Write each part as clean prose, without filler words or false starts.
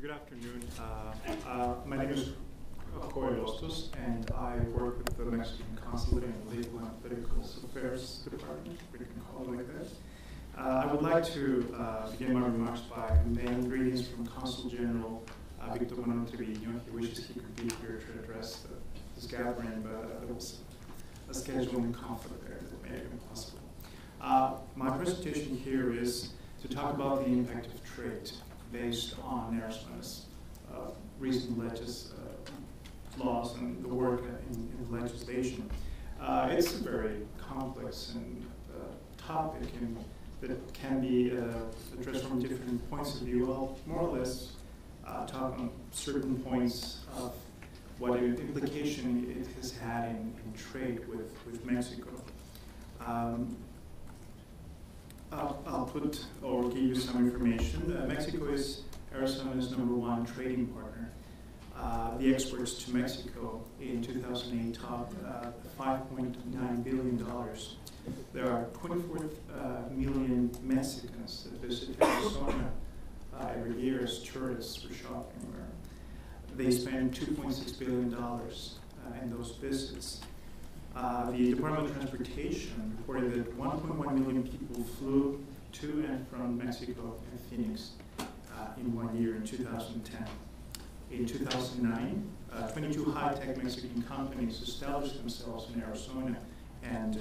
Good afternoon. My name is Ostos, and I work with the Mexican Consulate in the Legal and Political Affairs Department, we can call it like that. I would like to begin my remarks by conveying greetings from Consul General Victor Manuel Treviño. He wishes he could be here to address this gathering, but there was a scheduling conflict there that made it impossible. My presentation here is to talk about the impact of trade based on Arizona's recent laws and the work in legislation. It's a very complex and topic that can be addressed from different points of view. I'll more or less talk on certain points of what implication it has had in trade with Mexico. I'll put or give you some information. Mexico is Arizona's #1 trading partner. The exports to Mexico in 2008 topped $5.9 billion. There are 24 million Mexicans that visit Arizona every year as tourists for shopping. They spend $2.6 billion in those visits. The Department of Transportation reported that 1.1 million people flew to and from Mexico and Phoenix in 1 year in 2010. In 2009, 22 high-tech Mexican companies established themselves in Arizona and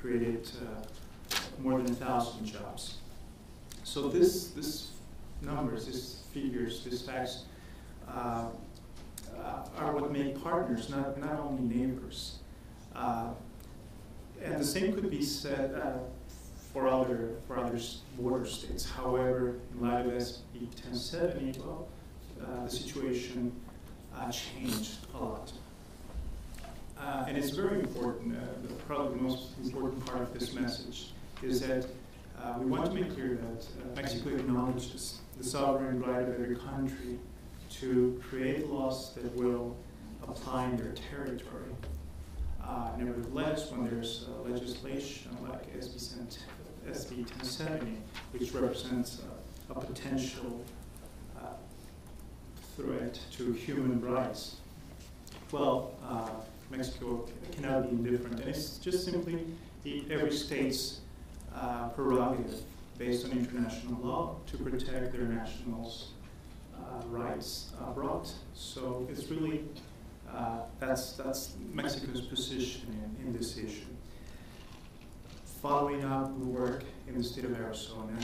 created more than 1,000 jobs. So this numbers, these figures, these facts are what make partners, not only neighbors. And the same could be said for other border states. However, in light of SB 1070, the situation changed a lot. And it's very important, probably the most important part of this message is that we want to make clear that Mexico acknowledges the sovereign right of every country to create laws that will apply in their territory. Nevertheless, when there's legislation like SB 1070, which represents a potential threat to human rights, well, Mexico cannot be indifferent. And it's just simply every state's prerogative based on international law to protect their nationals' rights abroad. So it's really that's Mexico's position in this issue. Following up the work in the state of Arizona,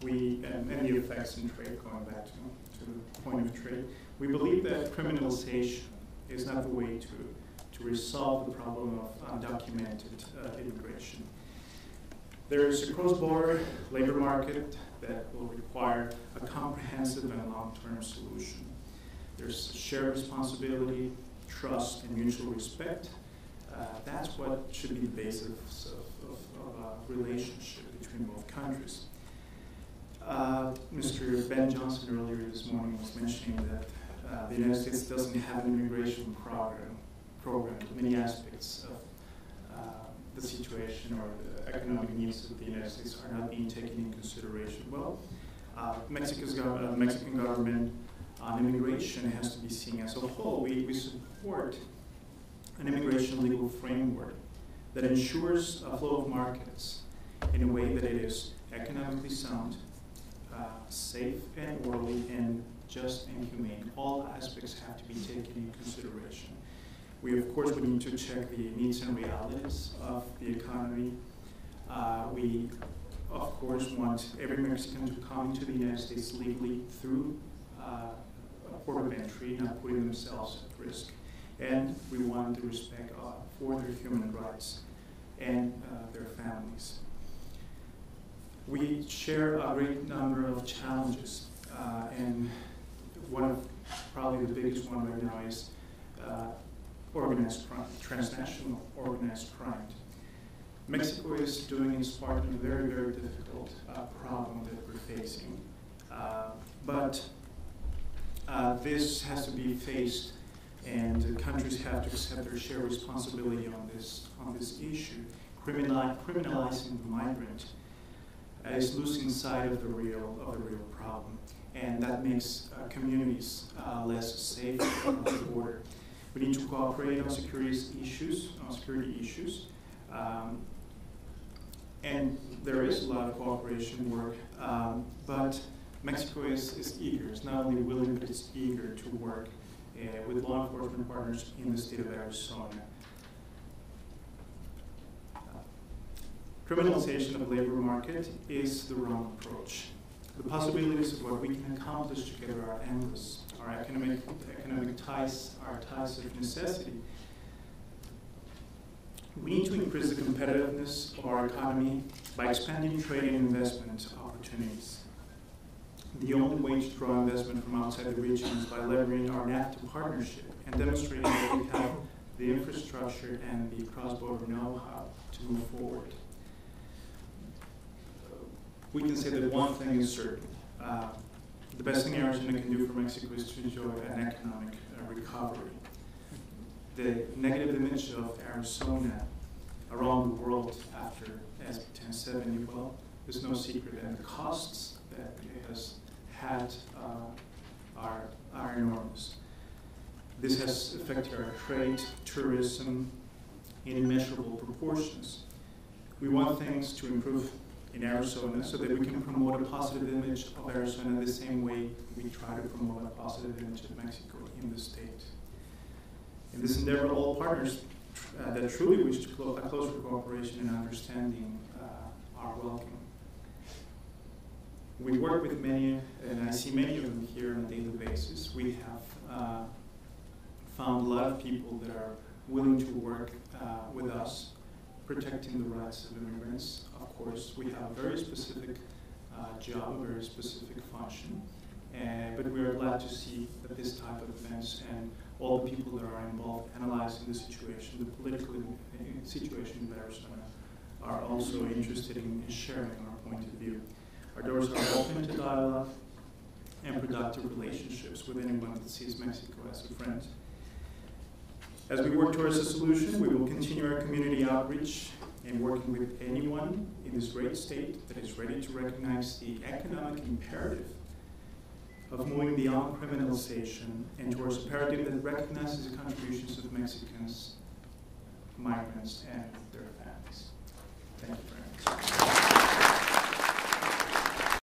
and the effects in trade, going back to the point of trade, we believe that criminalization is not the way to resolve the problem of undocumented immigration. There's a cross-border labor market that will require a comprehensive and long-term solution. There's shared responsibility, trust, and mutual respect. That's what should be the basis of a relationship between both countries. Mr. Ben Johnson earlier this morning was mentioning that the United States doesn't have an immigration program. Many aspects of the situation or the economic needs of the United States are not being taken into consideration. Well, Mexican government on immigration has to be seen as a whole. We support an immigration legal framework that ensures a flow of markets in a way that it is economically sound, safe and orderly, and just and humane. All aspects have to be taken into consideration. We, of course, need to check the needs and realities of the economy. We, of course, want every Mexican to come to the United States legally through a port of entry, not putting themselves at risk. And we want the respect for their human rights and their families. We share a great number of challenges, and one of probably the biggest one right now is organized crime, transnational organized crime. Mexico is doing its part in a very, very difficult problem that we're facing. But this has to be faced, and countries have to accept their shared responsibility on this issue. Criminalizing the migrant is losing sight of the real problem, and that makes communities less safe across the border. We need to cooperate on security issues, and there is a lot of cooperation work, but Mexico is eager. It's not only willing, but it's eager to work with law enforcement partners in the state of Arizona. Criminalization of the labor market is the wrong approach. The possibilities of what we can accomplish together are endless. Our economic ties are ties of necessity. We need to increase the competitiveness of our economy by expanding trade and investment opportunities. The only way to draw investment from outside the region is by leveraging our NAFTA partnership and demonstrating that we have the infrastructure and the cross-border know-how to move forward. We can say that one thing is certain. The best thing Arizona can do for Mexico is to enjoy an economic recovery. The negative image of Arizona around the world after SB 1070, well, there's no secret, and the costs that it has had are enormous. This has affected our trade, tourism in immeasurable proportions. We want things to improve in Arizona so that we can promote a positive image of Arizona the same way we try to promote a positive image of Mexico in the state. In this endeavor, all partners that truly wish to a closer cooperation and understanding are welcome. We work with many, and I see many of them here on a daily basis. We have found a lot of people that are willing to work with us, protecting the rights of immigrants. Of course, we have a very specific job, a very specific function, but we are glad to see that this type of events and all the people that are involved analyzing the situation, the political situation in Arizona, are also interested in sharing our point of view. Our doors are open to dialogue and productive relationships with anyone that sees Mexico as a friend. As we work towards a solution, we will continue our community outreach and working with anyone in this great state that is ready to recognize the economic imperative of moving beyond criminalization and towards a paradigm that recognizes the contributions of Mexicans, migrants, and their families. Thank you very much.